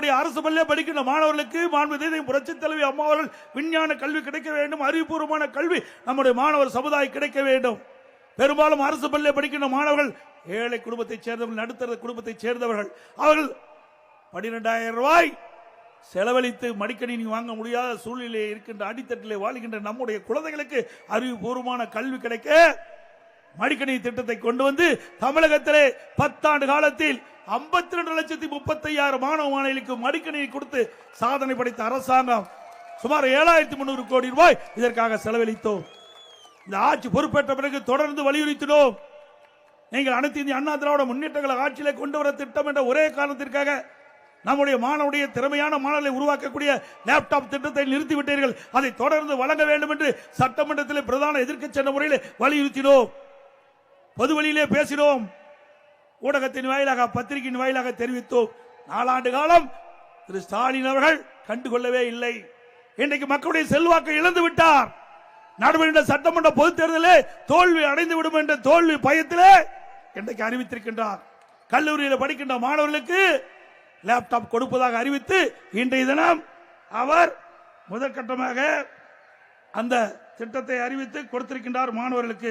நம்முடைய அரசு பள்ளியிலே படிக்கின்ற மாணவர்களுக்கு மாண்புமிகு புரட்சித் தலைவி அம்மா அவர்கள் விஞ்ஞான கல்வி கிடைக்க வேண்டும், அறிவுபூர்வமான கல்வி நம்முடைய மாணவர் சமுதாயம் கிடைக்க வேண்டும். பெரும்பாலும் அரசு பள்ளியிலே படிக்கின்ற மாணவர்கள் ஏழை குடும்பத்தைச் சேர்ந்தவர்கள், நடுத்தர குடும்பத்தைச் சேர்ந்தவர்கள். அவர்கள் 12,000 ரூபாய் செலவழித்து மடிக்கணினி வாங்க முடியாத சூழ்நிலையில் இருக்கின்ற அடித்தட்டிலே வாழ்கின்ற நம்முடைய குழந்தைகளுக்கு அறிவுபூர்வமான கல்வி கிடைக்க மடிக்கணினி திட்டத்தை கொண்டு வந்து தமிழகத்திலே 10 ஆண்டு காலத்தில் 52,35,000 மாணவ மாணவிகளுக்கு மடிக்கணினி கொடுத்து சாதனை படைத்த அரசாங்கம். சுமார் 7,300 கோடி ரூபாய் இதற்காக செலவழித்தோம். இந்த ஆட்சி பொறுப்பேற்ற பிறகு தொடர்ந்து வலியுறுத்தினோம். நீங்கள் அனைத்து இந்திய அண்ணா திராவிட முன்னேற்றங்களை ஆட்சியிலே கொண்டு வர திட்டம் என்ற ஒரே காரணத்திற்காக நம்முடைய மாணவருடைய திறமையான மாணவர்களை உருவாக்கக்கூடிய லேப்டாப் திட்டத்தை நிறுத்திவிட்டீர்கள். அதை தொடர்ந்து வழங்க வேண்டும் என்று சட்டமன்றத்தில் பிரதான எதிர்க்கட்சி என்ற முறையில் வலியுறுத்தினோம். பொது வழியிலே பேசினோம். ஊடகத்தின் வாயிலாக, பத்திரிகையின் வாயிலாக தெரிவித்தோம். 4 ஆண்டு காலம் திரு ஸ்டாலின் அவர்கள் கண்டுகொள்ளவே இல்லை. இன்றைக்கு மக்களுடைய செல்வாக்கை இழந்து விட்டார். நடைபெறுகின்ற சட்டமன்ற பொதுத் தேர்தலில் தோல்வி அடைந்து விடும் என்ற தோல்வி பயத்திலே இன்றைக்கு அறிவித்திருக்கின்றார். கல்லூரியில் படிக்கின்ற மாணவர்களுக்கு லேப்டாப் கொடுப்பதாக அறிவித்து இன்றைய தினம் அவர் முதற்கட்டமாக அந்த திட்டத்தை அறிவித்து கொடுத்திருக்கின்றார் மாணவர்களுக்கு.